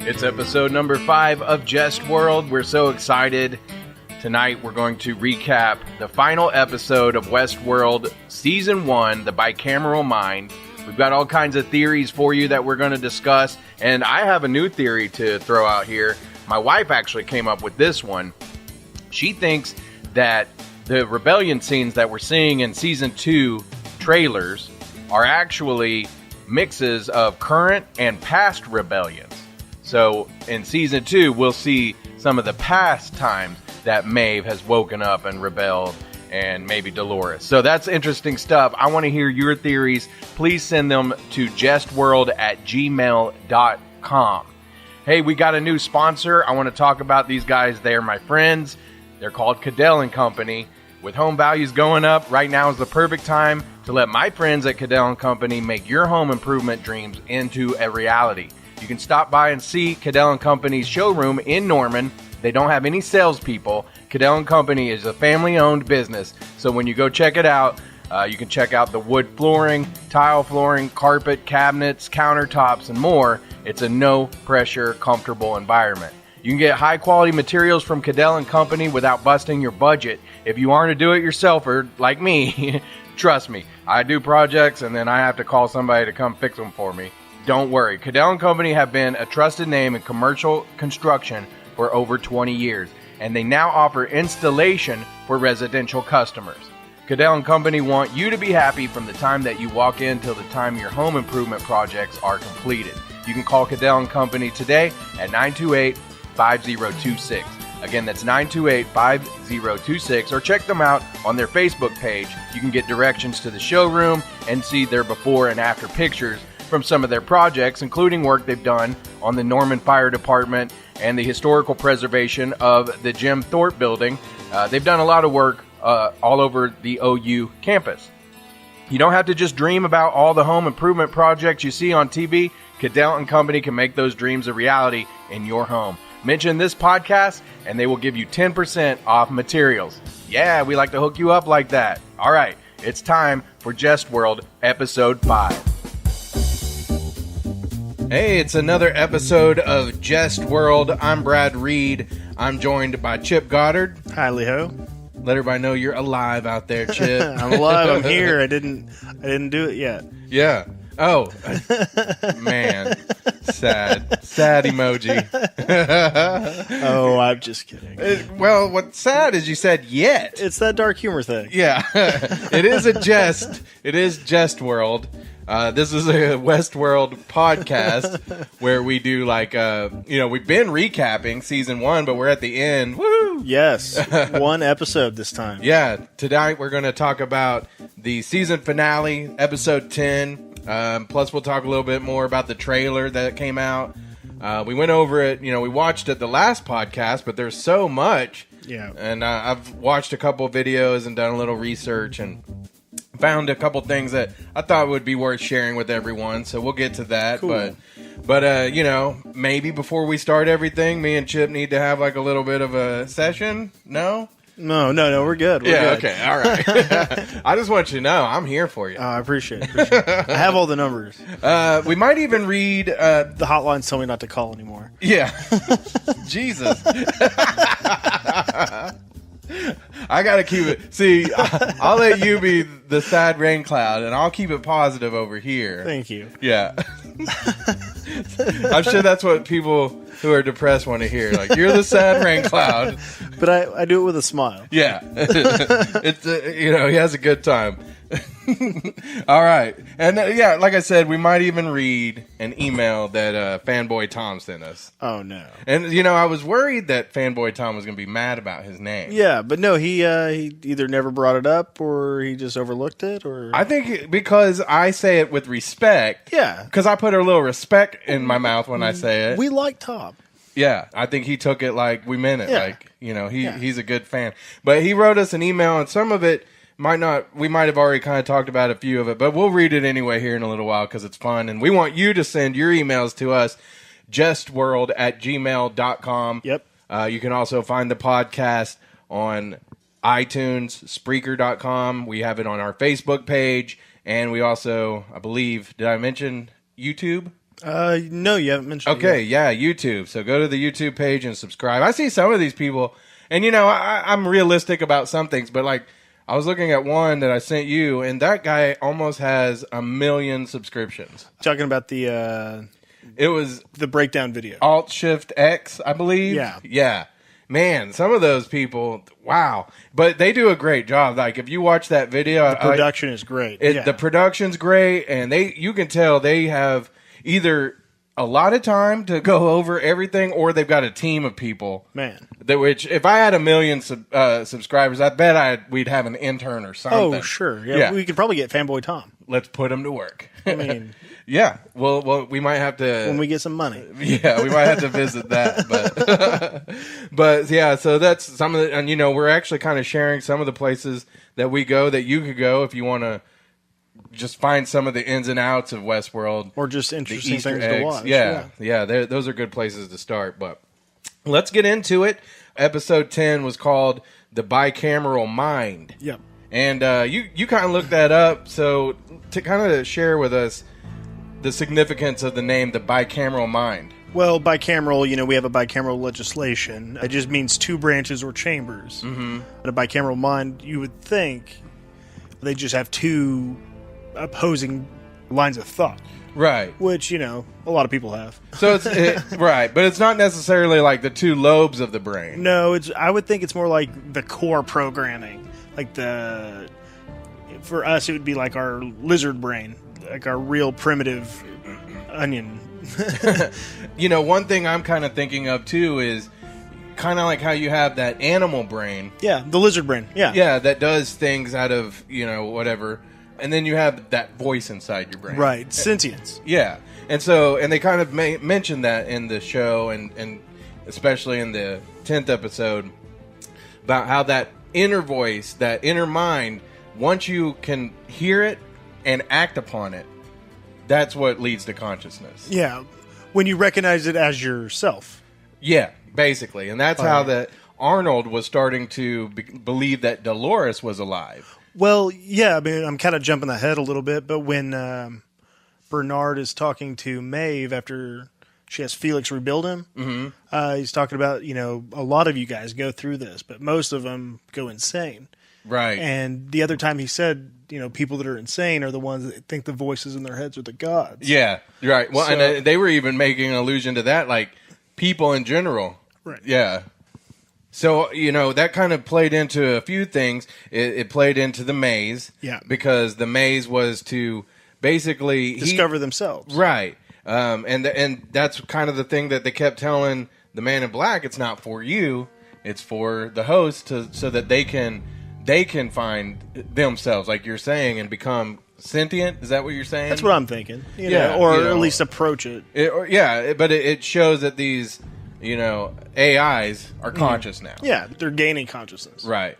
It's episode number 5 of Jestworld. We're so excited. Tonight we're going to recap the final episode of Westworld Season 1, The Bicameral Mind. We've got all kinds of theories for you that we're going to discuss, and I have a new theory to throw out here. My wife actually came up with this one. She thinks that the rebellion scenes that we're seeing in Season 2 trailers are actually mixes of current and past rebellions. So in Season 2, we'll see some of the past times that Maeve has woken up and rebelled, and maybe Dolores. So that's interesting stuff. I want to hear your theories. Please send them to jestworld@gmail.com. Hey, we got a new sponsor. I want to talk about these guys. They're my friends. They're called Cadell & Company. With home values going up, right now is the perfect time to let my friends at Cadell & Company make your home improvement dreams into a reality. You can stop by and see Cadell & Company's showroom in Norman. They don't have any salespeople. Cadell & Company is a family-owned business, so when you go check it out, you can check out the wood flooring, tile flooring, carpet, cabinets, countertops, and more. It's a no-pressure, comfortable environment. You can get high-quality materials from Cadell & Company without busting your budget. If you aren't a do-it-yourselfer like me, trust me, I do projects and then I have to call somebody to come fix them for me. Don't worry, Cadell & Company have been a trusted name in commercial construction for over 20 years, and they now offer installation for residential customers. Cadell & Company want you to be happy from the time that you walk in till the time your home improvement projects are completed. You can call Cadell & Company today at 928-5026. Again, that's 928-5026, or check them out on their Facebook page. You can get directions to the showroom and see their before and after pictures from some of their projects, including work they've done on the Norman Fire Department and the historical preservation of the Jim Thorpe building. They've done a lot of work all over the OU campus. You don't have to just dream about all the home improvement projects you see on TV. Cadell & Company can make those dreams a reality in your home. Mention this podcast and they will give you 10% off materials. Yeah, we like to hook you up like that. All right, it's time for Jestworld Episode 5. Hey, it's another episode of Jestworld. I'm Brad Reed. I'm joined by Chip Goddard. Hi, Leo. Let everybody know you're alive out there, Chip. I'm alive. I'm here. I didn't do it yet. Yeah. Oh, man. Sad emoji. Oh, I'm just kidding. Well, what's sad is you said yet. It's that dark humor thing. Yeah. It is a jest. It is Jestworld. This is a Westworld podcast where we do we've been recapping season 1, but we're at the end. Woo! Yes. One episode this time. Yeah. Tonight we're going to talk about the season finale, episode 10. Plus we'll talk a little bit more about the trailer that came out. We went over it, we watched it the last podcast, but there's so much. Yeah. And I've watched a couple of videos and done a little research and found a couple things that I thought would be worth sharing with everyone, so we'll get to that. Cool. But maybe before we start everything, me and Chip need to have like a little bit of a session. No, we're good. Good. Okay, all right. I just want you to know I'm here for you. I appreciate it. I have all the numbers. We might even read the hotlines tell me not to call anymore. Yeah. Jesus. I gotta keep it. See, I'll let you be the sad rain cloud, and I'll keep it positive over here. Thank you. Yeah. I'm sure that's what people who are depressed want to hear. Like, you're the sad rain cloud. But I do it with a smile. Yeah. It's he has a good time. All right. And like I said, we might even read an email that Fanboy Tom sent us. Oh, no. And, I was worried that Fanboy Tom was going to be mad about his name. Yeah, but no, he either never brought it up or he just overlooked it. Or I think because I say it with respect. Yeah. Because I put a little respect in my mouth when I say it. We like Tom. Yeah, I think he took it like we meant it. Yeah. Like, he's a good fan. But he wrote us an email, and some of it we might have already kind of talked about a few of it, but we'll read it anyway here in a little while because it's fun. And we want you to send your emails to us, jestworld@gmail.com. Yep. You can also find the podcast on iTunes, Spreaker.com. We have it on our Facebook page. And we also, I believe, did I mention YouTube? No, you haven't mentioned Okay, it yet. yeah, YouTube. So go to the YouTube page and subscribe. I see some of these people, and I'm realistic about some things, but like I was looking at one that I sent you, and that guy almost has 1 million subscriptions. Talking about the breakdown video. Alt-Shift-X, I believe. Yeah. Yeah. Man, some of those people, wow. But they do a great job. Like, if you watch that video... The production is great. The production's great, and you can tell they have either a lot of time to go over everything, or they've got a team of people. Man. Which, if I had 1 million subscribers, I bet we'd have an intern or something. Oh, sure. Yeah. We could probably get Fanboy Tom. Let's put him to work. I mean... Yeah, well, we might have to... When we get some money. Yeah, we might have to visit that, but yeah, so that's some of the... And, we're actually kind of sharing some of the places that we go that you could go if you want to just find some of the ins and outs of Westworld. Or just interesting things eggs. to watch. Yeah, those are good places to start, but let's get into it. Episode 10 was called The Bicameral Mind. Yep. And you kind of looked that up, so to kind of share with us the significance of the name, the bicameral mind. Well, bicameral, we have a bicameral legislation. It just means two branches or chambers. Mm-hmm. But a bicameral mind, you would think they just have two opposing lines of thought. Right. Which, a lot of people have. So it's right, but it's not necessarily like the two lobes of the brain. No, I would think it's more like the core programming. Like for us, it would be like our lizard brain. Like our real primitive onion. One thing I'm kind of thinking of too is kind of like how you have that animal brain. Yeah, the lizard brain. Yeah. Yeah, that does things out of, whatever. And then you have that voice inside your brain. Right, sentience. Yeah. And they kind of mentioned that in the show and especially in the 10th episode about how that inner voice, that inner mind, once you can hear it and act upon it, that's what leads to consciousness. Yeah, when you recognize it as yourself. Yeah, basically. And that's how that Arnold was starting to believe that Dolores was alive. Well, yeah, I mean, I'm kind of jumping ahead a little bit, but when Bernard is talking to Maeve after she has Felix rebuild him, mm-hmm. He's talking about, a lot of you guys go through this, but most of them go insane. Right. And the other time he said, people that are insane are the ones that think the voices in their heads are the gods. Yeah, right. Well, and they were even making an allusion to that, like people in general. Right. Yeah. So, that kind of played into a few things. It played into the maze. Yeah. Because the maze was to basically... discover themselves. Right. And that's kind of the thing that they kept telling the Man in Black. It's not for you. It's for the host so that they can find themselves, like you're saying, and become sentient. Is that what you're saying? That's what I'm thinking. Or at least approach it. But it shows that these, AIs are conscious now. Yeah, they're gaining consciousness. Right.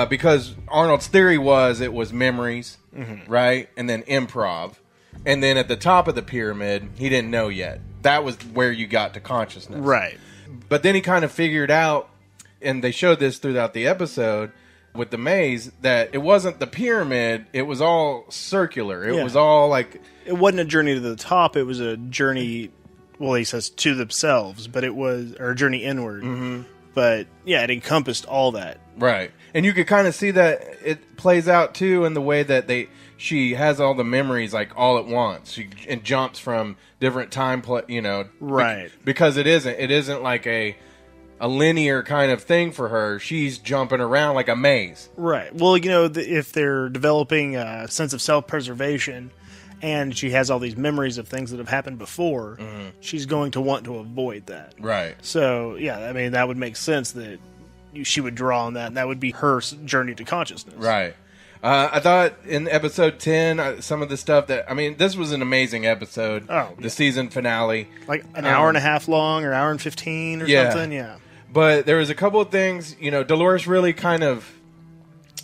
Because Arnold's theory was it was memories, mm-hmm. right? And then improv. And then at the top of the pyramid, he didn't know yet. That was where you got to consciousness. Right. But then he kind of figured out, and they showed this throughout the episode, with the maze, that it wasn't the pyramid, it was all circular. It was all like... It wasn't a journey to the top, it was a journey, well, he says to themselves, but it was, or a journey inward. Mm-hmm. But, yeah, it encompassed all that. Right. And you could kind of see that it plays out, too, in the way that she has all the memories, like, all at once. It jumps from different time, Right. Because it isn't like a linear kind of thing for her. She's jumping around like a maze. Right. Well, if they're developing a sense of self-preservation and she has all these memories of things that have happened before, mm-hmm. she's going to want to avoid that. Right. So, yeah, I mean, that would make sense that she would draw on that, and that would be her journey to consciousness. Right. I thought in episode 10, some of the stuff this was an amazing episode. Oh, the season finale. Like an hour and a half long, or hour and 15 or something, yeah. But there was a couple of things, Dolores really kind of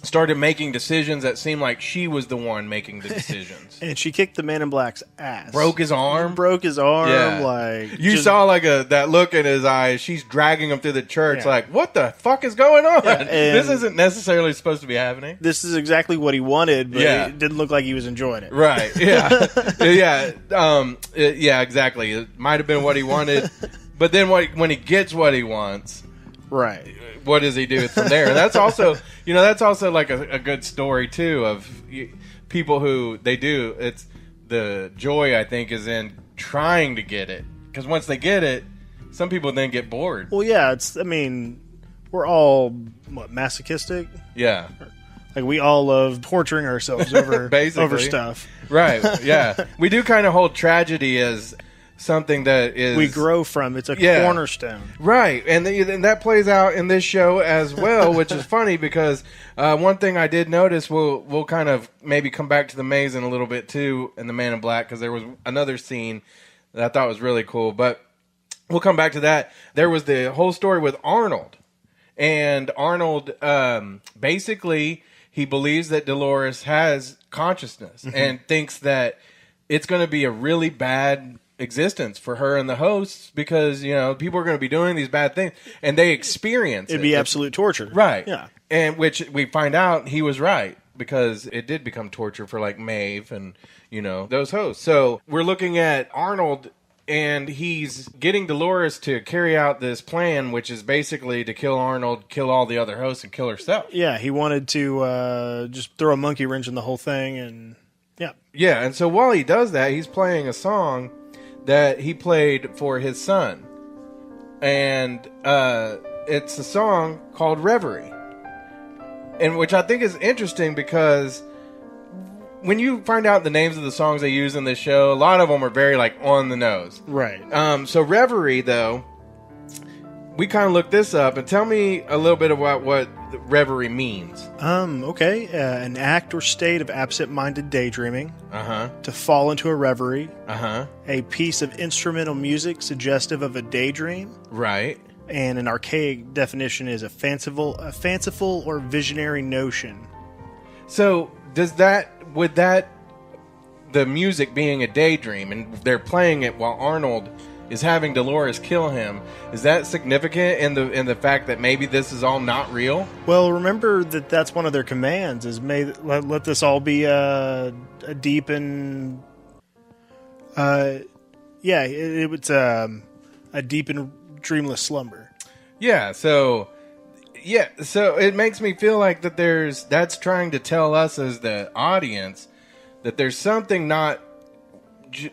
started making decisions that seemed like she was the one making the decisions. And she kicked the Man in Black's ass. Broke his arm. Yeah. Like you saw like that look in his eyes. She's dragging him through the church. Like, what the fuck is going on? Yeah, this isn't necessarily supposed to be happening. This is exactly what he wanted, but it didn't look like he was enjoying it. Right. Yeah. Yeah. Exactly. It might have been what he wanted, but then when he gets what he wants, right. What does he do from there? And that's also, that's also like a good story too of people who it's the joy I think is in trying to get it, because once they get it, some people then get bored. Well, yeah, we're all masochistic. Yeah, like we all love torturing ourselves over over stuff. Right? Yeah, we do kind of hold tragedy as something that is we grow from. It's a cornerstone, right? And that plays out in this show as well, which is funny because one thing I did notice, we'll kind of maybe come back to the maze in a little bit too, and the Man in Black, because there was another scene that I thought was really cool, but we'll come back to that. There was the whole story with Arnold, and Arnold basically he believes that Dolores has consciousness and thinks that it's going to be a really bad existence for her and the hosts, because people are going to be doing these bad things and they experience it'd be absolute torture, right? Yeah, and which we find out he was right, because it did become torture for like Maeve and those hosts. So we're looking at Arnold, and he's getting Dolores to carry out this plan, which is basically to kill Arnold, kill all the other hosts, and kill herself. Yeah, he wanted to just throw a monkey wrench in the whole thing, and yeah. And so while he does that, he's playing a song that he played for his son, and it's a song called Reverie, and which I think is interesting because when you find out the names of the songs they use in this show, a lot of them are very like on the nose, right? So Reverie, though, we kind of looked this up, and tell me a little bit about what reverie means. Okay. An act or state of absent-minded daydreaming. To fall into a reverie. A piece of instrumental music suggestive of a daydream. Right. And an archaic definition is a fanciful or visionary notion. So would the music being a daydream, and they're playing it while Arnold is having Dolores kill him, is that significant in the fact that maybe this is all not real? Well, remember that's one of their commands, is let this all be a deep and it's a deep and dreamless slumber. So it makes me feel like that's trying to tell us as the audience that there's something not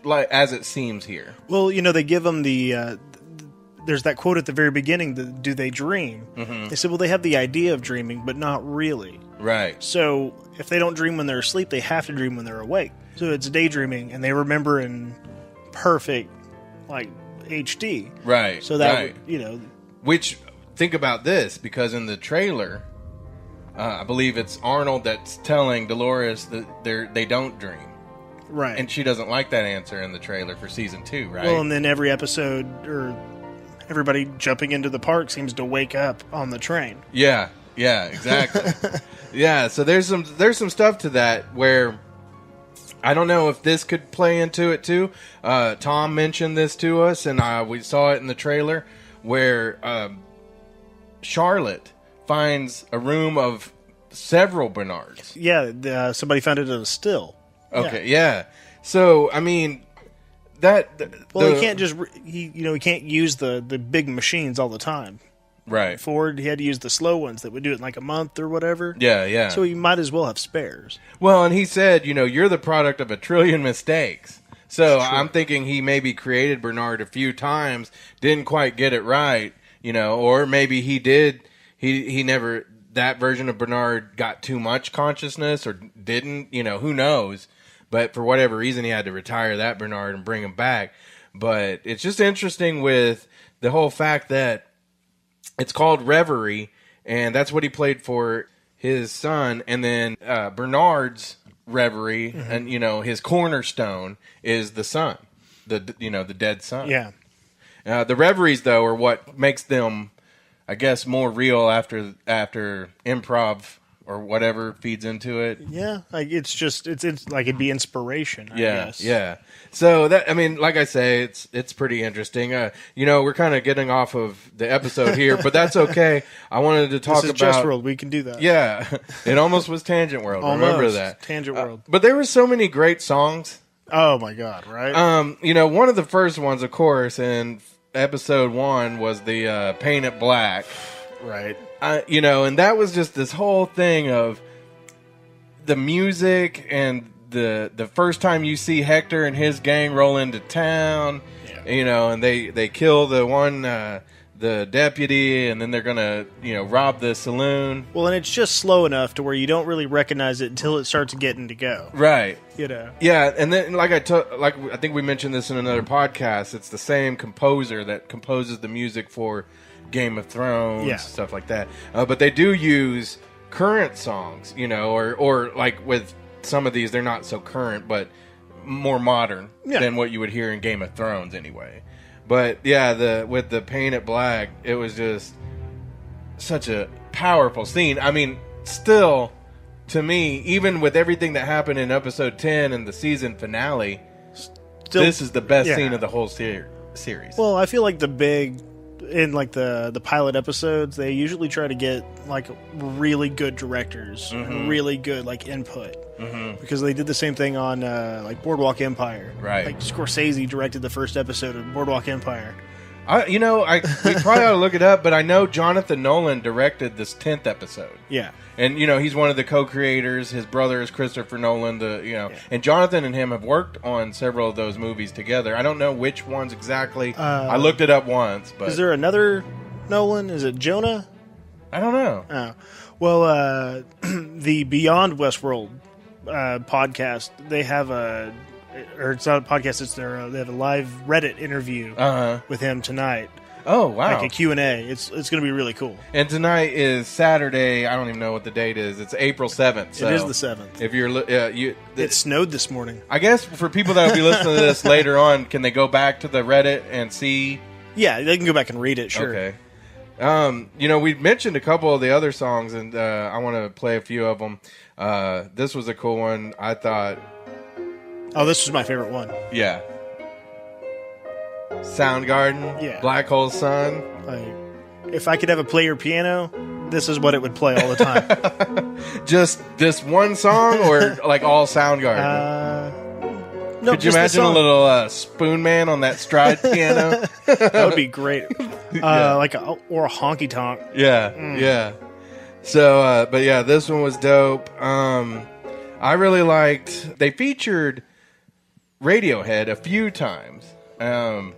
like as it seems here. Well, they give them there's that quote at the very beginning, do they dream? They said, well, they have the idea of dreaming, but not really. Right. So if they don't dream when they're asleep, they have to dream when they're awake. So it's daydreaming, and they remember in perfect, like, HD. Right. So that, Which, think about this, because in the trailer, I believe it's Arnold that's telling Dolores that they don't dream. Right. And she doesn't like that answer in the trailer for season 2, right? Well, and then every episode, or everybody jumping into the park seems to wake up on the train. Yeah, exactly. Yeah, so there's some stuff to that where I don't know if this could play into it too. Tom mentioned this to us, and we saw it in the trailer where Charlotte finds a room of several Bernards. Yeah, somebody found it in a still. Okay, yeah. So, I mean, he can't just he can't use the big machines all the time. Right. Ford, he had to use the slow ones that would do it in like a month or whatever. Yeah. So he might as well have spares. Well, and he said, you're the product of a trillion mistakes. So I'm thinking he maybe created Bernard a few times, didn't quite get it right, or maybe he did. He never, that version of Bernard got too much consciousness or didn't, who knows. But for whatever reason, he had to retire that Bernard and bring him back. But it's just interesting with the whole fact that it's called Reverie, and that's what he played for his son. And then Bernard's Reverie, and his cornerstone is the son, the dead son. Yeah. The reveries, though, are what makes them, I guess, more real after improv or whatever feeds into it. Yeah, like it's like it'd be inspiration. I guess. Yeah. So that, I mean, like I say, it's pretty interesting. We're kind of getting off of the episode here, but that's okay. I wanted to talk about Jestworld. We can do that. Yeah, it almost was Tangent World. Remember that Tangent World. But there were so many great songs. Oh my God! Right. One of the first ones, of course, in episode 1 was the Paint It Black. Right. And that was just this whole thing of the music and the first time you see Hector and his gang roll into town, and they kill the deputy, and then they're gonna rob the saloon. Well, and it's just slow enough to where you don't really recognize it until it starts getting to go. Right. Yeah, and then I think we mentioned this in another podcast. It's the same composer that composes the music for Game of Thrones, stuff like that. But they do use current songs, or like with some of these, they're not so current, but more modern than what you would hear in Game of Thrones anyway. But with the Paint It Black, it was just such a powerful scene. I mean, still, to me, even with everything that happened in episode 10 and the season finale, this is the best scene of the whole series. Well, I feel like in like the pilot episodes, they usually try to get like really good directors and really good like input, because they did the same thing on like Boardwalk Empire. Right. Like Scorsese directed the first episode of Boardwalk Empire. We probably ought to look it up, but I know Jonathan Nolan directed this 10th episode. Yeah. And, he's one of the co-creators. His brother is Christopher Nolan. And Jonathan and him have worked on several of those movies together. I don't know which ones exactly. I looked it up once. But is there another Nolan? Is it Jonah? I don't know. Oh. Well, the Beyond Westworld podcast, they have or it's not a podcast, they have a live Reddit interview with him tonight. Oh, wow. Like a Q&A. It's going to be really cool. And tonight is Saturday. I don't even know what the date is. It's April 7th. So it is the 7th. If you're it snowed this morning. I guess for people that will be listening to this later on, can they go back to the Reddit and see? Yeah, they can go back and read it, sure. Okay. We mentioned a couple of the other songs, and I want to play a few of them. This was a cool one, I thought. Oh, this was my favorite one. Yeah. Soundgarden, Black Hole Sun. If I could have a player piano, this is what it would play all the time. Just this one song, or like all Soundgarden? No, could you imagine a little Spoon Man on that stride piano? That would be great. Or a honky tonk. Yeah. So, but yeah, this one was dope. I really liked. They featured Radiohead a few times.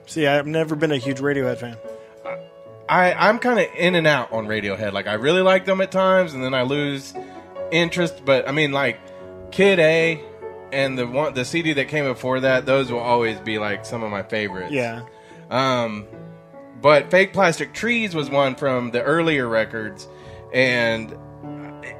See, I've never been a huge Radiohead fan. I'm kind of in and out on Radiohead. Like, I really like them at times, and then I lose interest. But I mean, like Kid A and the CD that came before that, those will always be like some of my favorites. Yeah. But Fake Plastic Trees was one from the earlier records, and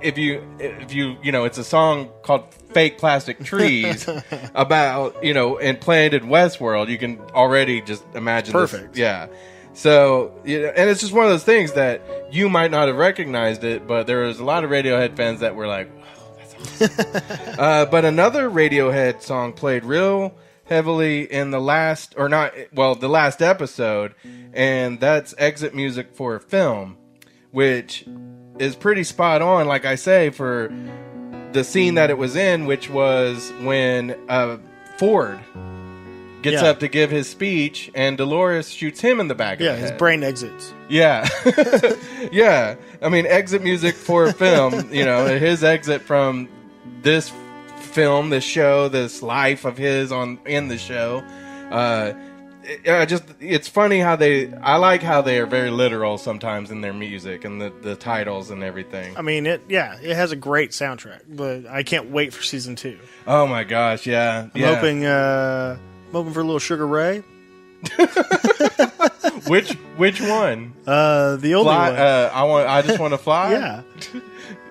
if you it's a song called Fake Plastic Trees about, and played in Westworld. You can already just imagine. Perfect. This. Yeah. So, and it's just one of those things that you might not have recognized it, but there was a lot of Radiohead fans that were like, "Whoa, that's awesome." But another Radiohead song played real heavily in the last episode, and that's exit music for a film, which is pretty spot on, like I say, for the scene that it was in, which was when Ford gets up to give his speech, and Dolores shoots him in the back of the head. Yeah, his brain exits. Yeah. Yeah. I mean, exit music for a film, his exit from this film, this show, this life of his in the show. It's funny how I like how they are very literal sometimes in their music and the titles and everything. I mean, it has a great soundtrack, but I can't wait for season 2. Oh my gosh, yeah. I'm hoping for a little Sugar Ray. Which one? The only one. I just want to fly. Yeah.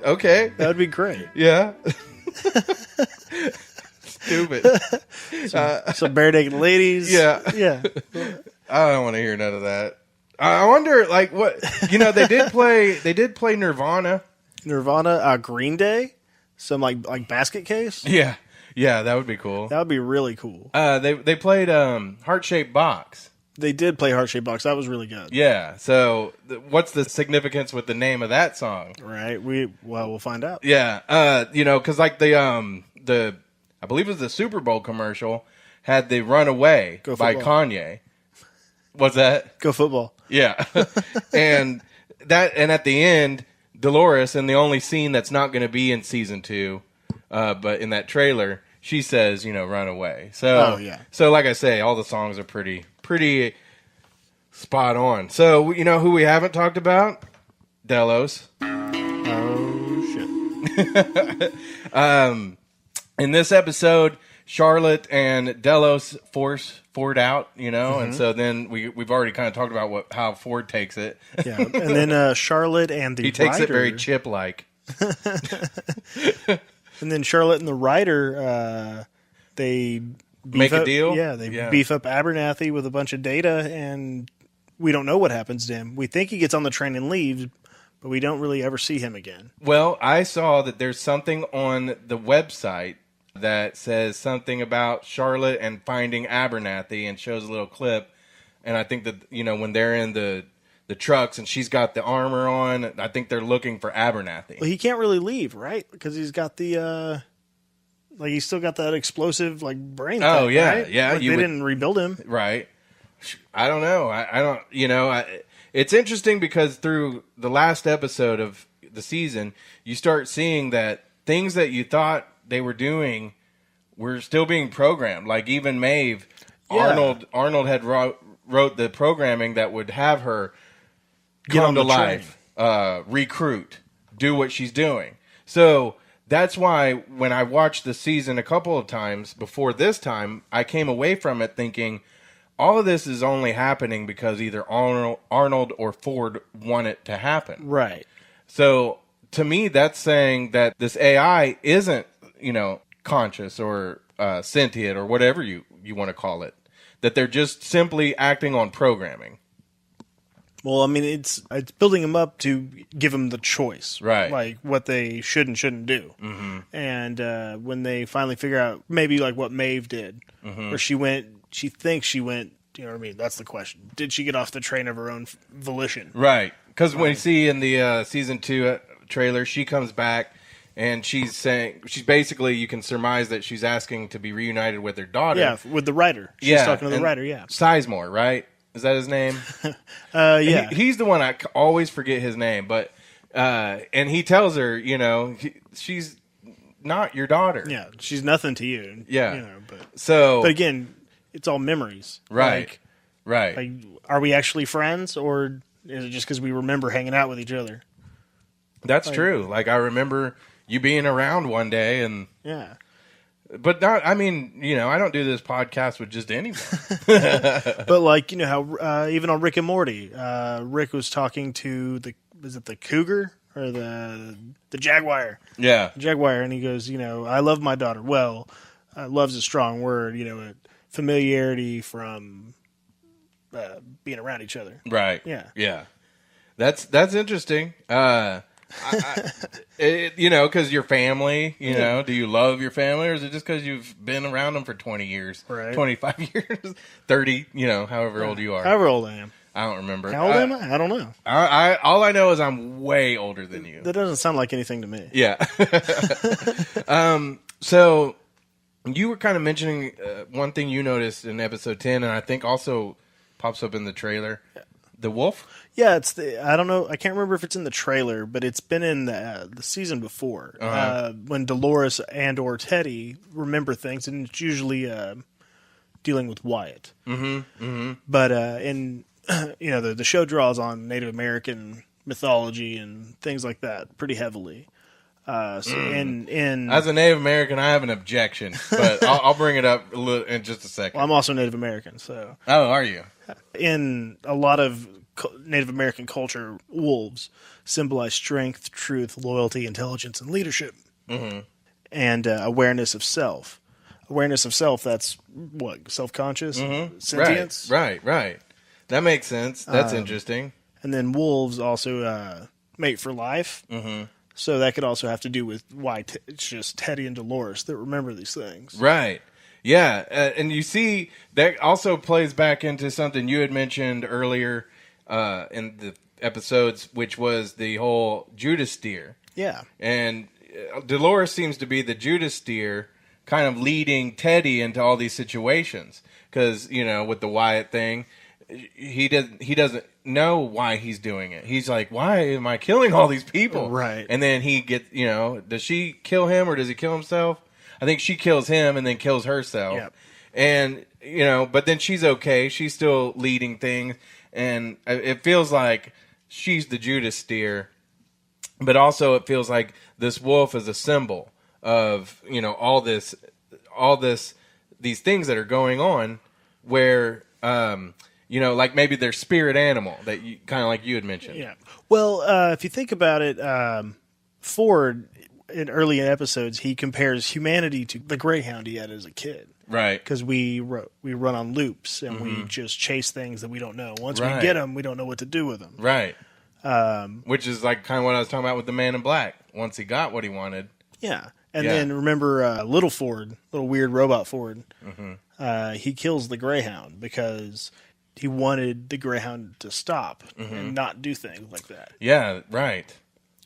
Okay. That would be great. Yeah. Stupid. Some bare naked ladies. Yeah. Yeah. I don't want to hear none of that. I wonder, like, what they did play Nirvana. Nirvana, Green Day, some like basket case. Yeah, that would be cool. That would be really cool. They played Heart-Shaped Box. They did play Heart Shaped Box. That was really good. Yeah. So what's the significance with the name of that song? Right. We'll find out. Yeah. Because like the I believe it was the Super Bowl commercial had the Runaway by Kanye. What's that? Go football. Yeah. and at the end, Dolores, in the only scene that's not going to be in season 2, but in that trailer, she says, run away. So, So like I say, all the songs are pretty spot on. So, who we haven't talked about? Delos. Oh, shit. In this episode, Charlotte and Delos force Ford out, and so then we've already kind of talked about how Ford takes it. Yeah, and then Charlotte and the he takes writer, it very Chip-like. And then Charlotte and the writer, they make a deal. Yeah, they beef up Abernathy with a bunch of data, and we don't know what happens to him. We think he gets on the train and leaves, but we don't really ever see him again. Well, I saw that there's something on the website that says something about Charlotte and finding Abernathy and shows a little clip. And I think that, when they're in the trucks and she's got the armor on, I think they're looking for Abernathy. Well, he can't really leave, right? Because he's got the, he's still got that explosive, brain thing, Oh, yeah, right? yeah. They didn't rebuild him. Right. I don't know. I don't, it's interesting because through the last episode of the season, you start seeing that things that you thought they were doing were still being programmed. Like even Maeve, Yeah. Arnold had wrote the programming that would have her Get on come to the life, recruit, do what she's doing. So that's why when I watched the season a couple of times before this time, I came away from it thinking all of this is only happening because either Arnold or Ford want it to happen. Right. So to me, that's saying that this AI isn't, conscious or sentient or whatever you want to call it. That they're just simply acting on programming. Well, I mean, it's building them up to give them the choice, Right? Like what they should and shouldn't do. Mm-hmm. And when they finally figure out, maybe like what Maeve did, where she thinks she went. You know what I mean? That's the question. Did she get off the train of her own volition? Right. Because when you see in the season 2 trailer, she comes back and she's basically, you can surmise that she's asking to be reunited with her daughter. Yeah, with the writer. She's talking to the writer. Yeah, Sizemore, right? Is that his name? Yeah. He's the one I always forget his name, but and he tells her, she's not your daughter. Yeah, she's nothing to you. Yeah. But again, it's all memories. Right. Right. Like, are we actually friends, or is it just because we remember hanging out with each other? That's true. Like, I remember you being around one day, and yeah. But not, I mean, I don't do this podcast with just anyone. But how even on Rick and Morty, Rick was talking to is it the cougar or the jaguar? Yeah. Jaguar, and he goes, I love my daughter. Well, love's a strong word, familiarity from being around each other. Right. Yeah. Yeah. That's interesting. Because your family, do you love your family, or is it just because you've been around them for 20 years, right. 25 years, 30, however old you are. However old I am. I don't remember. How old am I? I don't know. All I know is I'm way older than you. That doesn't sound like anything to me. Yeah. So you were kind of mentioning one thing you noticed in episode 10, and I think also pops up in the trailer. The wolf? Yeah, I don't know. I can't remember if it's in the trailer, but it's been in the season before. When Dolores and or Teddy remember things, and it's usually dealing with Wyatt. Mm-hmm. Mm-hmm. But the show draws on Native American mythology and things like that pretty heavily. As a Native American, I have an objection, but I'll bring it up in just a second. Well, I'm also Native American, so. Oh, are you? In a lot of Native American culture, wolves symbolize strength, truth, loyalty, intelligence, and leadership. Mm-hmm. And awareness of self. Awareness of self, that's what? Self-conscious? Mm-hmm. Sentience? Right. That makes sense. That's interesting. And then wolves also mate for life. Mm-hmm. So that could also have to do with why it's just Teddy and Dolores that remember these things. Right. Yeah. And you see, that also plays back into something you had mentioned earlier in the episodes, which was the whole Judas steer. Yeah. And Dolores seems to be the Judas steer, kind of leading Teddy into all these situations. Because, with the Wyatt thing, he doesn't know why he's doing it. He's like, why am I killing all these people? Right. And then he gets, does she kill him or does he kill himself? I think she kills him and then kills herself. Yep. And, but then she's okay. She's still leading things. And it feels like she's the Judas steer. But also it feels like this wolf is a symbol of, these things that are going on where, like maybe their spirit animal that you kind of like you had mentioned. Yeah. Well, if you think about it, Ford in early episodes he compares humanity to the greyhound he had as a kid. Right. Because we run on loops and we just chase things that we don't know. Once we Right. get them, we don't know what to do with them. Right. Which is like kind of what I was talking about with the Man in Black. Once he got what he wanted. Yeah. And then remember little weird robot Ford. He kills the greyhound because he wanted the greyhound to stop and not do things like that. Yeah, right.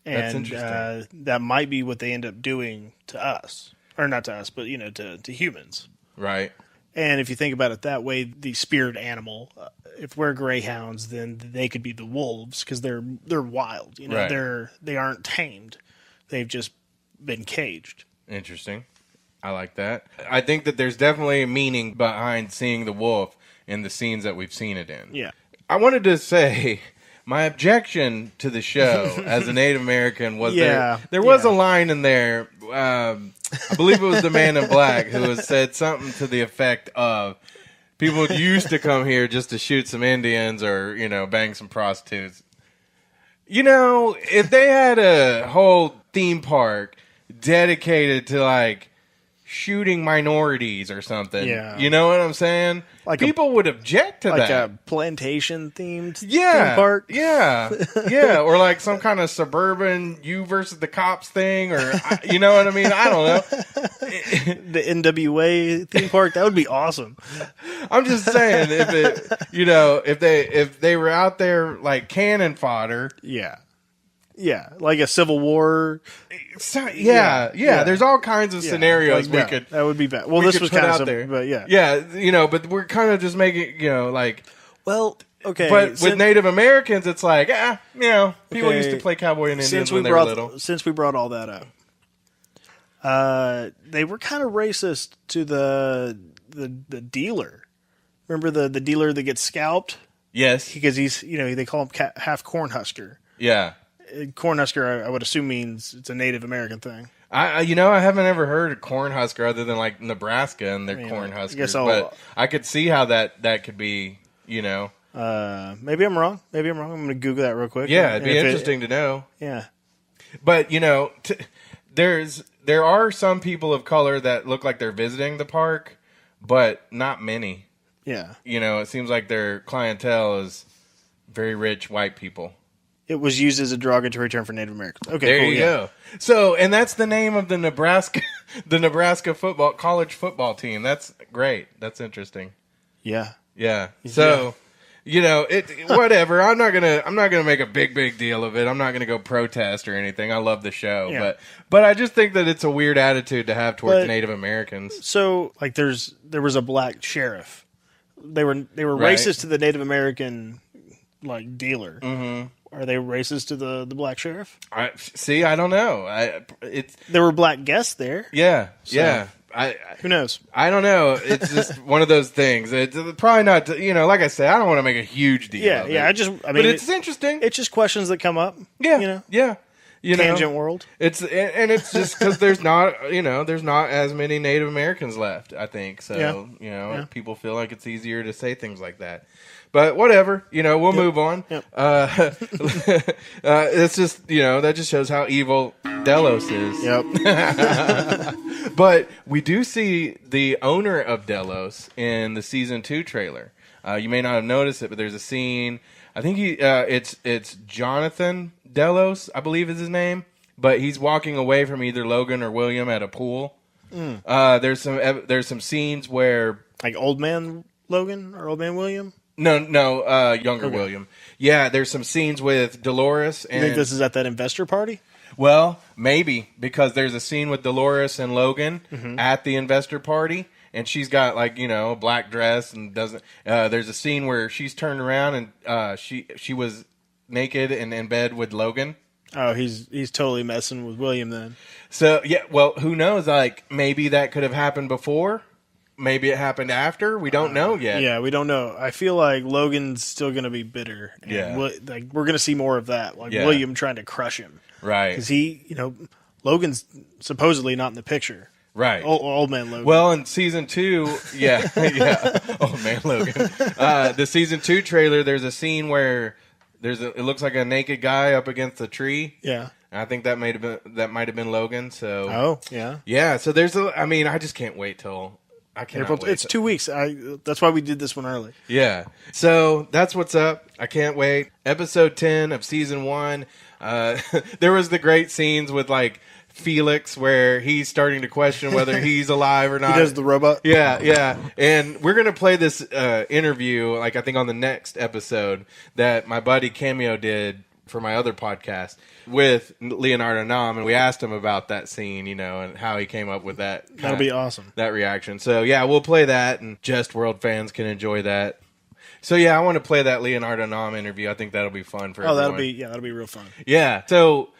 And that's interesting. That might be what they end up doing to us. Or not to us, but to humans. Right. And if you think about it that way, the spirit animal, if we're greyhounds, then they could be the wolves because they're wild. Right. They aren't tamed. They've just been caged. Interesting. I like that. I think that there's definitely a meaning behind seeing the wolf in the scenes that we've seen it in. Yeah. I wanted to say my objection to the show as a Native American was there was a line in there. I believe it was the Man in Black who had said something to the effect of people used to come here just to shoot some Indians or, bang some prostitutes. If they had a whole theme park dedicated to like shooting minorities or something, you know what I'm saying? Like people would object to that. Like a plantation themed theme park? Yeah. Yeah. Or like some kind of suburban you versus the cops thing, or you know what I mean? I don't know. The NWA theme park, that would be awesome. I'm just saying if they were out there like cannon fodder. Yeah. Yeah, like a Civil War. Yeah. There's all kinds of scenarios like that would be bad. Well, this was kind of there, but but we're kind of just making Well, okay, but with Native Americans, it's like people used to play cowboy and Indians when they were little. Since we brought all that up, they were kind of racist to the dealer. Remember the dealer that gets scalped? Yes, because he's they call him half Cornhusker. Yeah. Cornhusker, I would assume means it's a Native American thing. I haven't ever heard of Cornhusker other than like Nebraska and their Cornhuskers, but I could see how that could be, Maybe I'm wrong. I'm going to Google that real quick. Yeah, it'd be interesting to know. Yeah. But, there are some people of color that look like they're visiting the park, but not many. Yeah. It seems like their clientele is very rich white people. It was used as a derogatory term for Native Americans. Okay, there you go. So, and that's the name of the Nebraska college football team. That's great. That's interesting. Yeah. Yeah. So, whatever. I'm not gonna make a big deal of it. I'm not gonna go protest or anything. I love the show, but I just think that it's a weird attitude to have towards Native Americans. So, like, there was a black sheriff. They were racist to the Native American like dealer. Mm-hmm. Are they racist to the black sheriff? I don't know. There were black guests there. Yeah, so, yeah. Who knows? I don't know. It's just one of those things. It's probably not. Like I said, I don't want to make a huge deal. Yeah, of yeah. it. But it's interesting. It's just questions that come up. Yeah, yeah. Tangent world. It's just because there's not as many Native Americans left. I think so. People feel like it's easier to say things like that. But whatever, we'll move on. Yep. It's just, that just shows how evil Delos is. Yep. But we do see the owner of Delos in the season 2 trailer. You may not have noticed it, but there's a scene. I think it's Jonathan Delos, I believe is his name. but he's walking away from either Logan or William at a pool. There's some scenes where like Old Man Logan or Old Man William. No, younger William. Yeah, there's some scenes with Dolores. And, you think this is at that investor party? Well, maybe, because there's a scene with Dolores and Logan at the investor party, and she's got, like, you know, a black dress and doesn't... there's a scene where she's turned around and she was naked and in bed with Logan. Oh, he's totally messing with William then. So, yeah, well, who knows? Like, maybe that could have happened before. Maybe it happened after. We don't know yet. Yeah, we don't know. I feel like Logan's still going to be bitter. And Yeah. we're going to see more of that. Like William trying to crush him. Right. Because Logan's supposedly not in the picture. Right. Old Man Logan. Well, in season 2, yeah. Old Man Logan. The season 2 trailer, there's a scene where it looks like a naked guy up against a tree. Yeah. I think that might have been Logan. So. Oh, yeah. Yeah. So I just can't wait till. I can't wait. It's 2 weeks. That's why we did this one early. Yeah. So that's what's up. I can't wait. Episode 10 of season 1. There was the great scenes with like Felix where he's starting to question whether he's alive or not. He does the robot. Yeah. And we're gonna play this interview, like I think on the next episode that my buddy Cameo did for my other podcast with Leonardo Nam, and we asked him about that scene, you know, and how he came up with that. That'll be awesome. That reaction. So yeah, we'll play that, and Jestworld fans can enjoy that. So yeah, I want to play that Leonardo Nam interview. I think that'll be fun for everyone. that'll be real fun. Yeah. So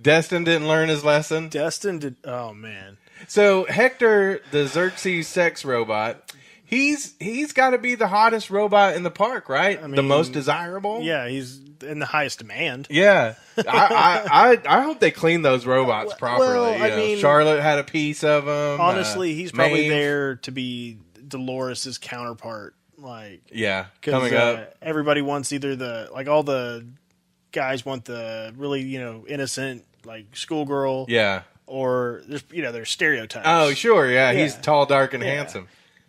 Destin didn't learn his lesson. Destin did. Oh man. So Hector, the Xerxes sex robot, he's got to be the hottest robot in the park, right? I mean, the most desirable. Yeah, he's in the highest demand. Yeah, I hope they clean those robots properly. Well, I mean, Charlotte had a piece of them. Honestly, he's probably there to be Dolores' counterpart. Like, yeah, coming up, everybody wants either all the guys want the really innocent like schoolgirl. Yeah. Or there's stereotypes. Oh, sure, yeah. He's tall, dark, and handsome.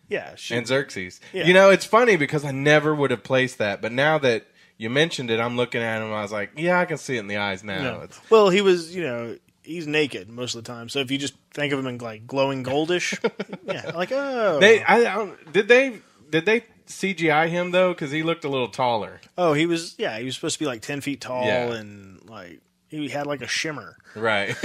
Yeah, and Xerxes. Yeah. It's funny because I never would have placed that, but now that you mentioned it, I'm looking at him. I was like, yeah, I can see it in the eyes now. No. Well, he was, he's naked most of the time. So if you just think of him in like glowing goldish, yeah, like did they CGI him though? Because he looked a little taller. Oh, he was supposed to be like 10 feet tall and like. He had like a shimmer. Right.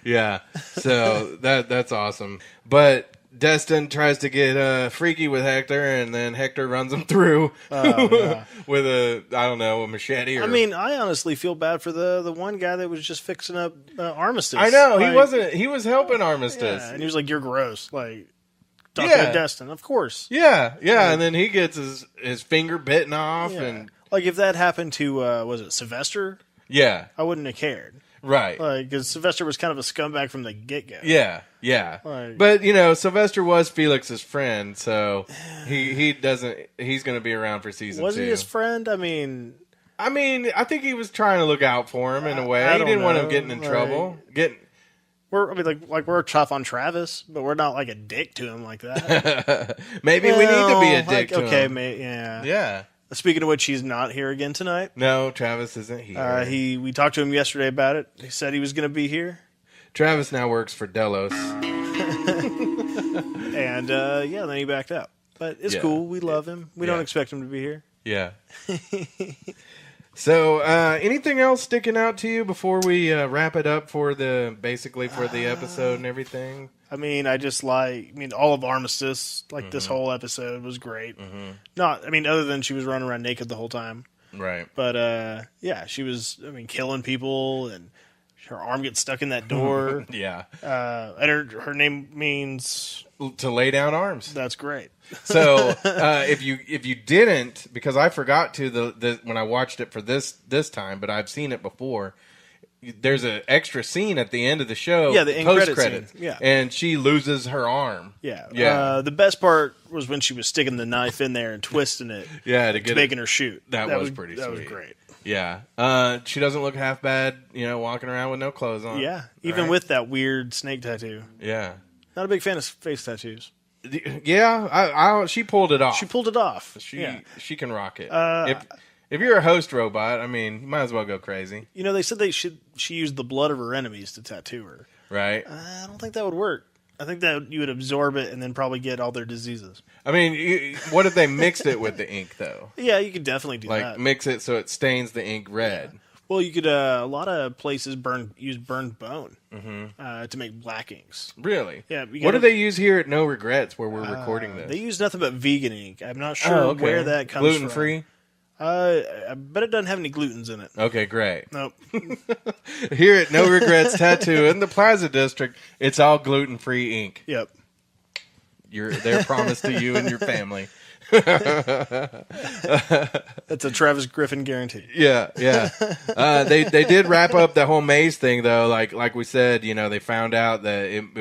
Yeah. So that's awesome. But Destin tries to get freaky with Hector, and then Hector runs him through with a machete. I mean, I honestly feel bad for the one guy that was just fixing up Armistice. I know. He was helping Armistice. Yeah, and he was like, "You're gross." Like, talking to Destin, of course. Yeah. And then he gets his finger bitten off. Yeah. And like, if that happened to, was it Sylvester? Yeah. I wouldn't have cared. Right. Like, because Sylvester was kind of a scumbag from the get-go. Yeah. Like, but, Sylvester was Felix's friend, so he's going to be around for season 2. Was he his friend? I mean, I think he was trying to look out for him in a way. He didn't want him getting in trouble. We're tough on Travis, but we're not like a dick to him like that. Maybe we need to be a dick to him. Yeah. Speaking of which, he's not here again tonight. No, Travis isn't here. We talked to him yesterday about it. He said he was going to be here. Travis now works for Delos. And then he backed out. But it's cool. We love him. We don't expect him to be here. Yeah. So, anything else sticking out to you before we wrap it up for the episode and everything? I mean, all of Armistice, this whole episode was great. Mm-hmm. Other than she was running around naked the whole time. Right. But, she was, killing people, and her arm gets stuck in that door. Yeah. And her name means... To lay down arms. That's great. So, if you didn't, because I forgot to when I watched it for this time, but I've seen it before. There's an extra scene at the end of the show. Yeah, the end credit scene. Yeah, and she loses her arm. Yeah. The best part was when she was sticking the knife in there and twisting it. Yeah, making her shoot. That was pretty sweet. That was great. Yeah. She doesn't look half bad, walking around with no clothes on. Yeah, even with that weird snake tattoo. Yeah. Not a big fan of face tattoos. Yeah, she pulled it off. She pulled it off. She can rock it. If you're a host robot, I mean, you might as well go crazy. You know, they said she used the blood of her enemies to tattoo her. Right. I don't think that would work. I think that you would absorb it and then probably get all their diseases. I mean, what if they mixed it with the ink, though? Yeah, you could definitely do that. Like, mix it so it stains the ink red. Yeah. Well, you could. A lot of places use burned bone to make black inks. Really? Yeah. What do they use here at No Regrets, where we're recording this? They use nothing but vegan ink. I'm not sure where that comes Gluten free? I bet it doesn't have any glutens in it. Okay, great. Nope. Here at No Regrets Tattoo in the Plaza District, it's all gluten free ink. Yep. They're promised to you and your family. That's a Travis Griffin guarantee. Yeah. They did wrap up the whole maze thing though. Like we said, they found out that it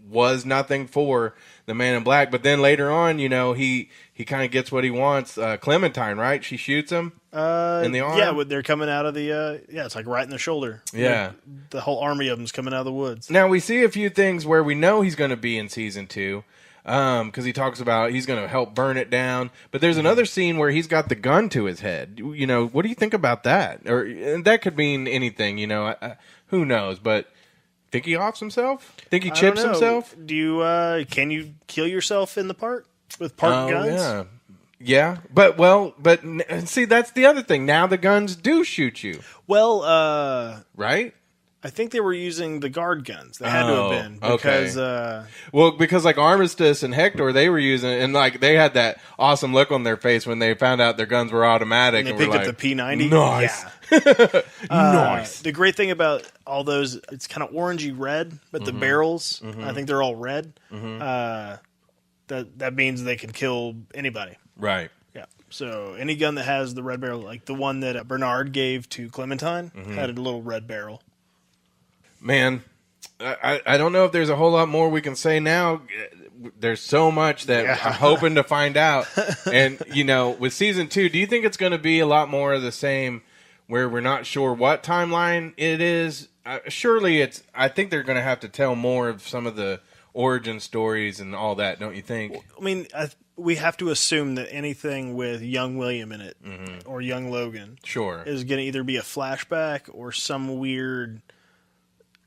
was nothing for the Man in Black. But then later on, he kind of gets what he wants. Clementine, right? She shoots him in the arm. Yeah, they're coming out of the. It's like right in the shoulder. Yeah, the whole army of them's coming out of the woods. Now we see a few things where we know he's going to be in season 2. Because he talks about he's going to help burn it down. But there's another scene where he's got the gun to his head. What do you think about that? And that could mean anything, who knows? But think he offs himself? Think he chips himself? Do you, can you kill yourself in the park with park guns? Yeah. But see, that's the other thing. Now the guns do shoot you. Well, right? I think they were using the guard guns. They had to have been because because like Armistice and Hector, they were using and like they had that awesome look on their face when they found out their guns were automatic. And they picked up the P90. Nice, yeah. Nice. The great thing about all those, it's kind of orangey red, but the barrels, I think they're all red. That means they can kill anybody. Right. Yeah. So any gun that has the red barrel, like the one that Bernard gave to Clementine, had a little red barrel. Man, I don't know if there's a whole lot more we can say now. There's so much that I'm hoping to find out. And, with season 2, do you think it's going to be a lot more of the same where we're not sure what timeline it is? Surely I think they're going to have to tell more of some of the origin stories and all that, don't you think? Well, I mean, we have to assume that anything with young William in it or young Logan is going to either be a flashback or some weird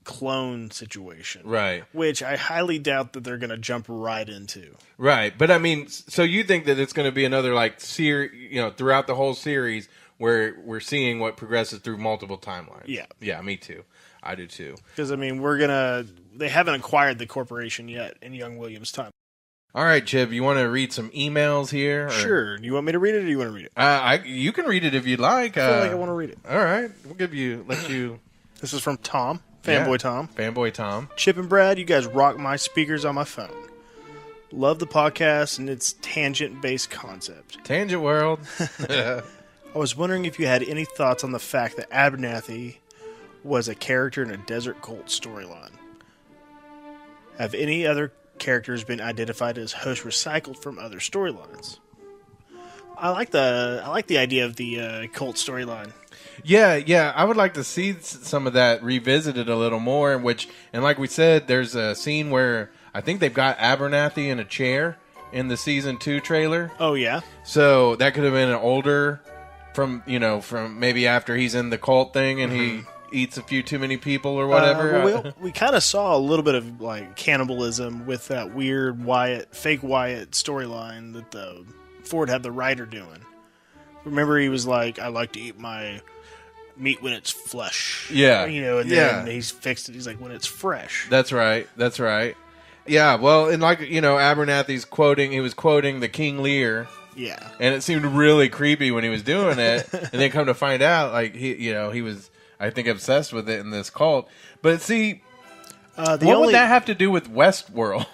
clone situation, right? Which I highly doubt that they're going to jump right into, right? But I mean, so you think that it's going to be another like series, throughout the whole series where we're seeing what progresses through multiple timelines? Yeah, me too. I do too. Because I mean, they haven't acquired the corporation yet in young William's time. All right, Chib, you want to read some emails here? Or? Sure. Do you want me to read it, or do you want to read it? You can read it if you'd like. I feel like I want to read it. All right, we'll let you. This is from Tom. Fanboy Tom. Fanboy Tom. Chip and Brad, you guys rock my speakers on my phone. Love the podcast and its tangent-based concept. Tangent World. I was wondering if you had any thoughts on the fact that Abernathy was a character in a Desert Cult storyline. Have any other characters been identified as hosts recycled from other storylines? I like the idea of the cult storyline. Yeah, I would like to see some of that revisited a little more. And like we said, there's a scene where I think they've got Abernathy in a chair in the season 2 trailer. Oh yeah, so that could have been an older from maybe after he's in the cult thing and he eats a few too many people or whatever. We kind of saw a little bit of like cannibalism with that weird fake Wyatt storyline that the Ford had the writer doing. Remember, he was like, "I like to eat my meat when it's flesh." Yeah, and then he's fixed it. He's like, "When it's fresh." That's right. Yeah, well, and like Abernathy's he was quoting the King Lear. Yeah, and it seemed really creepy when he was doing it, and then come to find out, like he was, I think, obsessed with it in this cult. But see, what would that have to do with Westworld?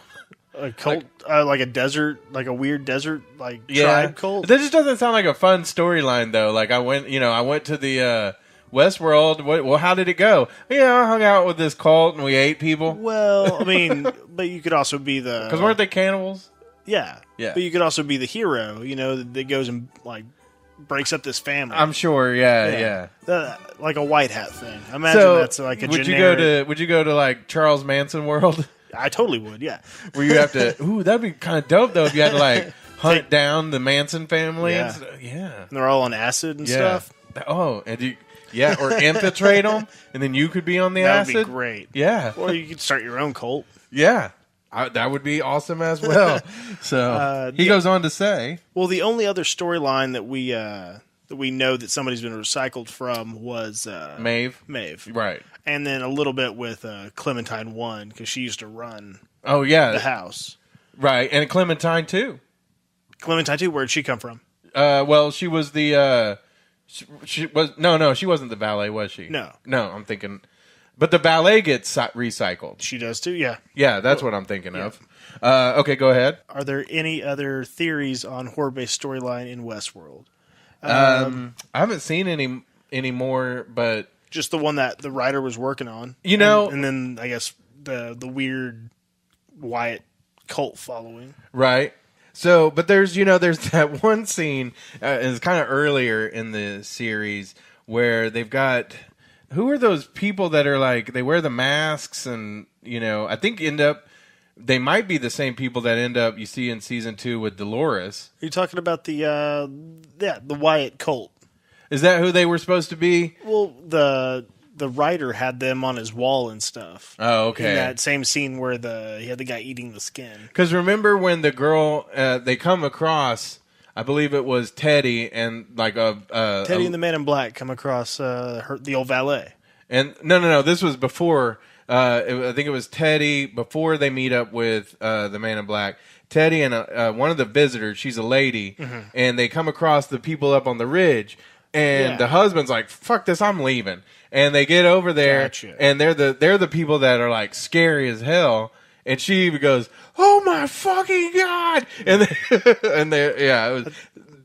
A cult, like a desert, like a weird desert, tribe cult. That just doesn't sound like a fun storyline, though. Like I went to the Westworld. Well, how did it go? I hung out with this cult and we ate people. Well, I mean, but you could also be because weren't they cannibals? Yeah. But you could also be the hero, that goes and breaks up this family. I'm sure. Yeah. Like a white hat thing. I imagine that's like a generic. Would you go to like Charles Manson World? I totally would, yeah. Where you have to... Ooh, that'd be kind of dope, though, if you had to, hunt down the Manson family. Yeah. Yeah. And they're all on acid and stuff. Oh, and or infiltrate them, and then you could be on the That acid. would be great. Yeah. Or you could start your own cult. Yeah. That would be awesome as well. So he goes on to say, well, the only other storyline that we know that somebody's been recycled from was Maeve. Right. And then a little bit with Clementine 1, because she used to run the house. Right. And Clementine, too. Clementine 2, where'd she come from? Well, she was the... she wasn't the valet, was she? No, I'm thinking... But the ballet gets recycled. She does too, yeah. Yeah, that's what I'm thinking of. Okay, go ahead. Are there any other theories on horror-based storyline in Westworld? I haven't seen any more, but... Just the one that the writer was working on. And then, I guess, the weird Wyatt cult following. Right. So, but there's that one scene, it's kind of earlier in the series, where they've got... Who are those people that are like, they wear the masks and, I think they might be the same people that end up, you see in season 2 with Dolores. Are you talking about the Wyatt cult? Is that who they were supposed to be? Well, the writer had them on his wall and stuff. Oh, okay. In that same scene where he had the guy eating the skin. Because remember when the girl, they come across... I believe it was Teddy and Teddy and the Man in Black come across the old valet. And no, this was before. I think it was Teddy before they meet up with the Man in Black. Teddy and one of the visitors, she's a lady, and they come across the people up on the ridge, and the husband's like, "Fuck this, I'm leaving." And they get over there, and they're the people that are like scary as hell. And she even goes, "Oh my fucking god!" And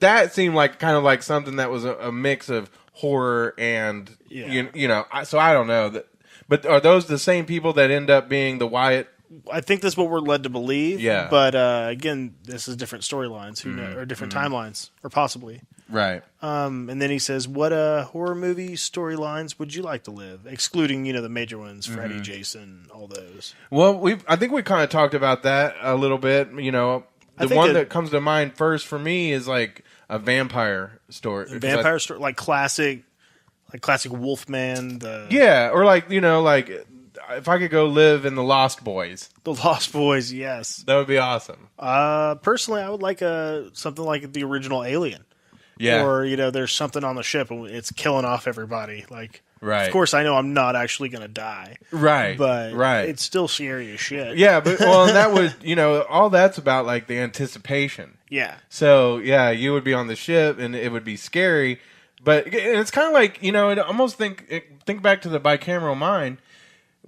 that seemed like kind of like something that was a mix of horror and So I don't know, but are those the same people that end up being the Wyatt? I think that's what we're led to believe. Yeah, but again, this is different storylines, or different timelines, or possibly. Right. And then he says, what horror movie storylines would you like to live? Excluding, the major ones, Freddy, Jason, all those. Well, I think we kind of talked about that a little bit. The one that comes to mind first for me is like a vampire story. Vampire story, like classic Wolfman. Or like if I could go live in the Lost Boys. The Lost Boys, yes. That would be awesome. Personally, I would like something like the original Alien. Yeah. Or, there's something on the ship and it's killing off everybody. Like, right. Of course, I know I'm not actually going to die. Right. But it's still scary as shit. Yeah, but, that would, all that's about, like, the anticipation. Yeah. So, yeah, you would be on the ship and it would be scary. But and it's kind of like, it almost think back to the bicameral mind.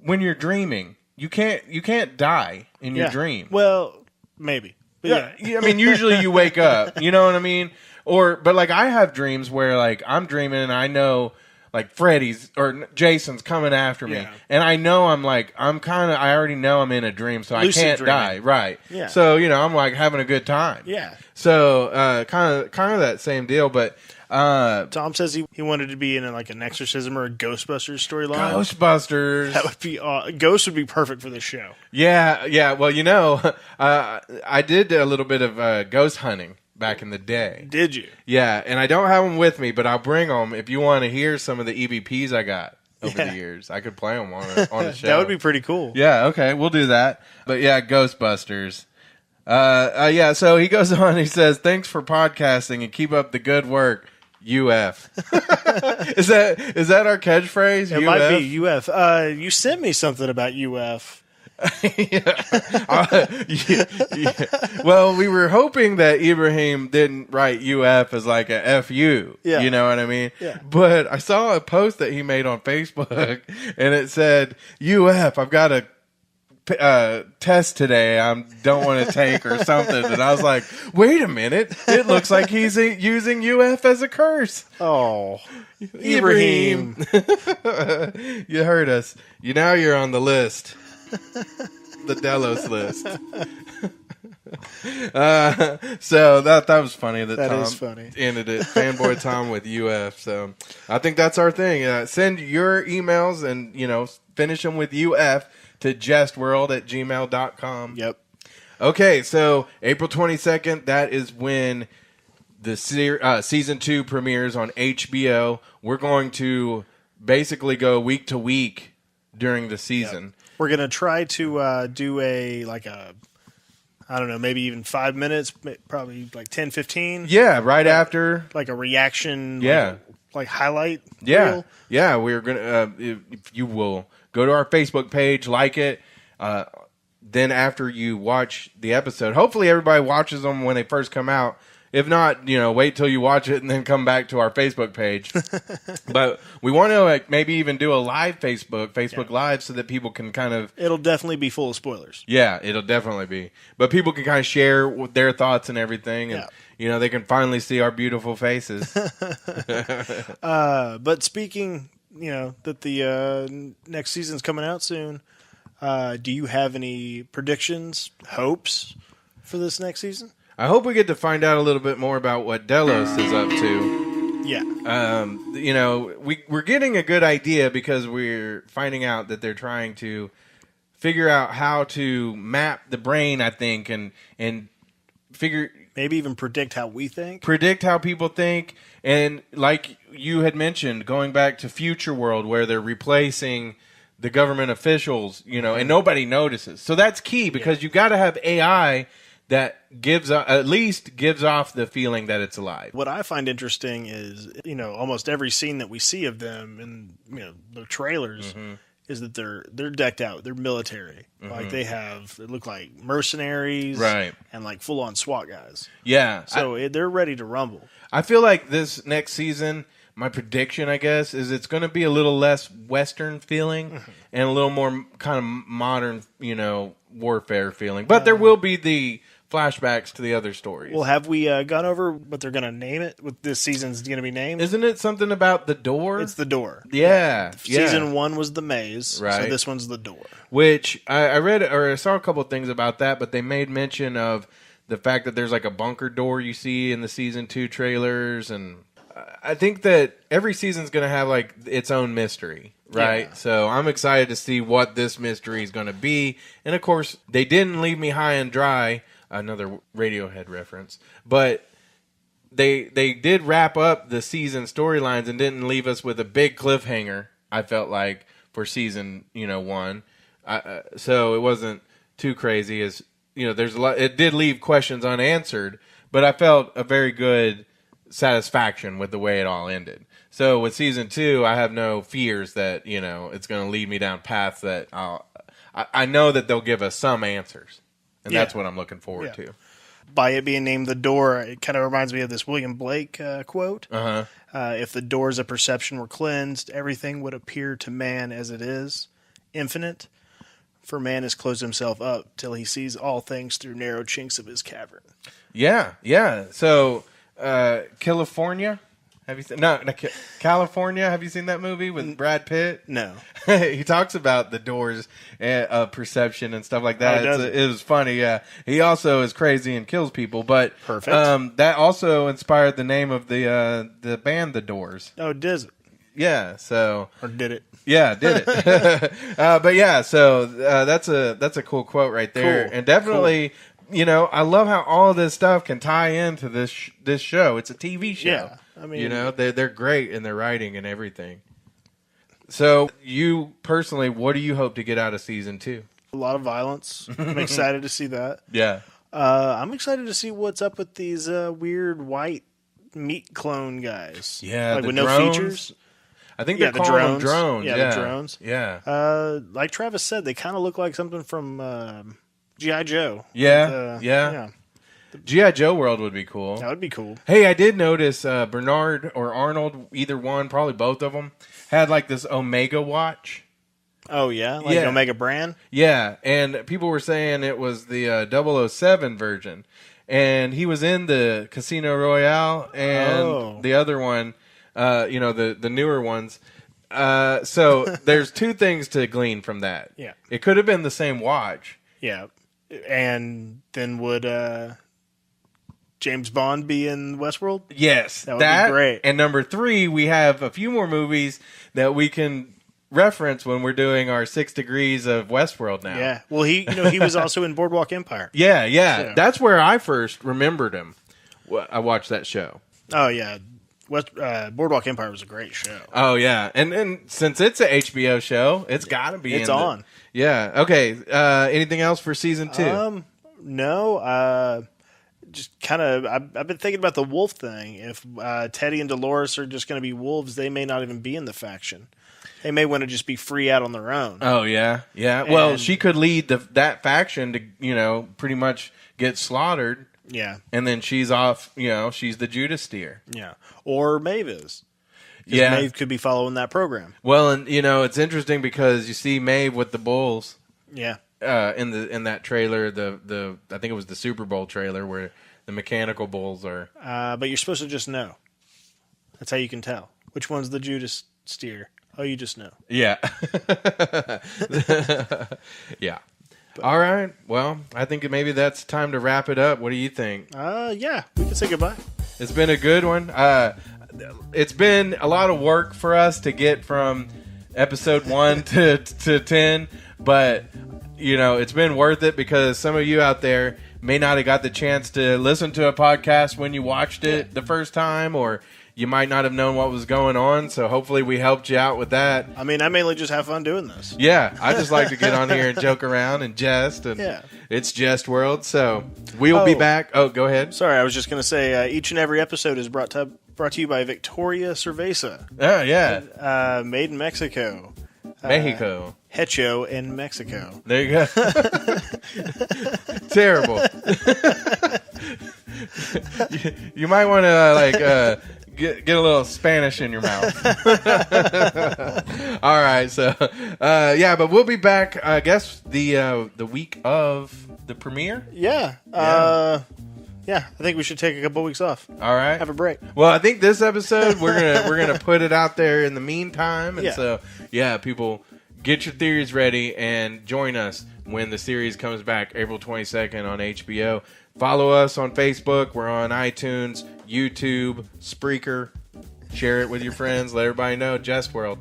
When you're dreaming, you can't die in your dream. Well, maybe. But yeah. I mean, usually you wake up. You know what I mean? But like I have dreams where like I'm dreaming and I know like Freddy's or Jason's coming after me, and I know I already know I'm in a dream, so lucid I can't dreaming. Die. Right. Yeah. So I'm like having a good time. Yeah. So kind of that same deal, but. Tom says he wanted to be in like an exorcism or a Ghostbusters storyline. Ghostbusters. That would be Ghost would be perfect for this show. Yeah. Well, I did a little bit of ghost hunting back in the day. Did you? Yeah, and I don't have them with me, but I'll bring them if you want to hear some of the EVPs I got over the years. I could play them on a show. That would be pretty cool. Yeah. Okay, we'll do that. But yeah, Ghostbusters. So he goes on. He says, "Thanks for podcasting and keep up the good work." UF. Is that our catchphrase? It UF? might be UF. You sent me something about UF. Well, we were hoping that Ibrahim didn't write UF as like a FU. Yeah. You know what I mean? Yeah. But I saw a post that he made on Facebook and it said, UF, I've got a test today I don't want to take or something, and I was like, wait a minute, it looks like he's using UF as a curse. Oh, Ibrahim. You heard us. You're on the list, the Delos list. So that was funny that Tom is funny. Ended it, fanboy Tom with UF. So I think that's our thing. Send your emails and finish them with UF to jestworld@gmail.com. Yep. Okay, so April 22nd, that is when the season 2 premieres on HBO. We're going to basically go week to week during the season. Yep. We're going to try to do I don't know, maybe even 5 minutes, probably like 10, 15. Yeah, right after. Like a reaction, Yeah. like highlight Yeah. reel. Yeah, we're going to, if you will go to our Facebook page, like it. Then after you watch the episode, hopefully everybody watches them when they first come out. If not, wait till you watch it and then come back to our Facebook page. But we want to maybe even do a live Facebook Live, so that people can kind of... It'll definitely be full of spoilers. Yeah, it'll definitely be. But people can kind of share their thoughts and everything. And, they can finally see our beautiful faces. But speaking, that the next season's coming out soon, do you have any predictions, hopes for this next season? I hope we get to find out a little bit more about what Delos is up to. Yeah. We're getting a good idea because we're finding out that they're trying to figure out how to map the brain, I think, and figure... Maybe even predict how we think. Predict how people think. And like you had mentioned, going back to Future World, where they're replacing the government officials, and nobody notices. So that's key, because you got to have AI that at least gives off the feeling that it's alive. What I find interesting is, almost every scene that we see of them in, the trailers is that they're decked out. They're military. Like they look like mercenaries, right? And like full on SWAT guys. Yeah. So they're ready to rumble. I feel like this next season, my prediction, I guess, is it's going to be a little less Western feeling and a little more kind of modern, warfare feeling. But there will be the flashbacks to the other stories. Well, have we gone over what they're going to name it? What this season's going to be named? Isn't it something about the door? It's the door. Yeah. Season 1 was the maze, right? So this one's the door. Which I read, or I saw a couple of things about that, but they made mention of the fact that there's like a bunker door you see in the season 2 trailers, and I think that every season's going to have like its own mystery, right? Yeah. So I'm excited to see what this mystery is going to be. And of course, they didn't leave me high and dry. Another Radiohead reference, but they did wrap up the season storylines and didn't leave us with a big cliffhanger. I felt like for season 1, so it wasn't too crazy. As there's a lot. It did leave questions unanswered, but I felt a very good satisfaction with the way it all ended. So with season 2, I have no fears that it's going to lead me down paths that I know that they'll give us some answers. And that's what I'm looking forward to. By it being named The Door, it kind of reminds me of this William Blake quote. If the doors of perception were cleansed, everything would appear to man as it is, infinite. For man has closed himself up till he sees all things through narrow chinks of his cavern. Yeah. So, California... Have you seen California? Have you seen that movie with Brad Pitt? No. He talks about the doors of perception and stuff like that. It was funny. Yeah. He also is crazy and kills people. But perfect. That also inspired the name of the band, The Doors. Oh, does it? Yeah. So. Or did it? Yeah, did it. But yeah. So that's a cool quote right there, and definitely. Cool. I love how all of this stuff can tie into this show. It's a TV show. Yeah. I mean, they're great in their writing and everything. So, you personally, what do you hope to get out of season 2? A lot of violence. I'm excited to see that. Yeah. I'm excited to see what's up with these weird white meat clone guys. Yeah, like with drones. no features. I think they're calling them drones. Yeah, the drones. Yeah. Like Travis said, they kind of look like something from G.I. Joe. Yeah. G.I. Joe World would be cool. That would be cool. Hey, I did notice Bernard or Arnold, either one, probably both of them, had like this Omega watch. Oh, yeah? Like Omega brand? Yeah, and people were saying it was the 007 version. And he was in the Casino Royale and the other one, the newer ones. So there's two things to glean from that. Yeah. It could have been the same watch. Yeah. And then would James Bond be in Westworld? Yes. That would be great. And number 3, we have a few more movies that we can reference when we're doing our 6 degrees of Westworld now. Yeah. Well, he was also in Boardwalk Empire. Yeah. So. That's where I first remembered him. I watched that show. Oh, yeah. Boardwalk Empire was a great show. Oh, yeah. And since it's a HBO show, it's got to be on. Yeah. Okay. Anything else for season 2? No. Just kind of, I've been thinking about the wolf thing. If Teddy and Dolores are just going to be wolves, they may not even be in the faction. They may want to just be free out on their own. Oh, yeah. Yeah. Well, she could lead that faction to, pretty much get slaughtered. Yeah. And then she's off, she's the Judas steer. Yeah. Or Maeve is. Yeah. Maeve could be following that program. Well, and, it's interesting because you see Maeve with the bulls. Yeah. In that trailer, the I think it was the Super Bowl trailer where the mechanical bulls are. But you're supposed to just know. That's how you can tell. Which one's the Judas steer? Oh, you just know. Yeah. Yeah. All right. Well, I think maybe that's time to wrap it up. What do you think? Yeah. We can say goodbye. It's been a good one. It's been a lot of work for us to get from episode 1 to 10, but it's been worth it because some of you out there may not have got the chance to listen to a podcast when you watched it the first time, or you might not have known what was going on. So hopefully we helped you out with that. I mean, I mainly just have fun doing this. Yeah, I just like to get on here and joke around and jest, and it's Jestworld. So we'll be back. Oh, go ahead. Sorry, I was just going to say each and every episode is brought to you by Victoria Cerveza. Oh, yeah. Made in Mexico. Mexico. Hecho in Mexico. There you go. Terrible. you might want to get a little Spanish in your mouth. All right, so but we'll be back. I guess the week of the premiere. Yeah. I think we should take a couple weeks off. All right, have a break. Well, I think this episode we're gonna put it out there in the meantime, and so people. Get your theories ready and join us when the series comes back April 22nd on HBO. Follow us on Facebook. We're on iTunes, YouTube, Spreaker. Share it with your friends. Let everybody know. Jestworld.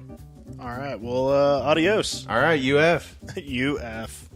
All right. Well, adios. All right. UF. UF.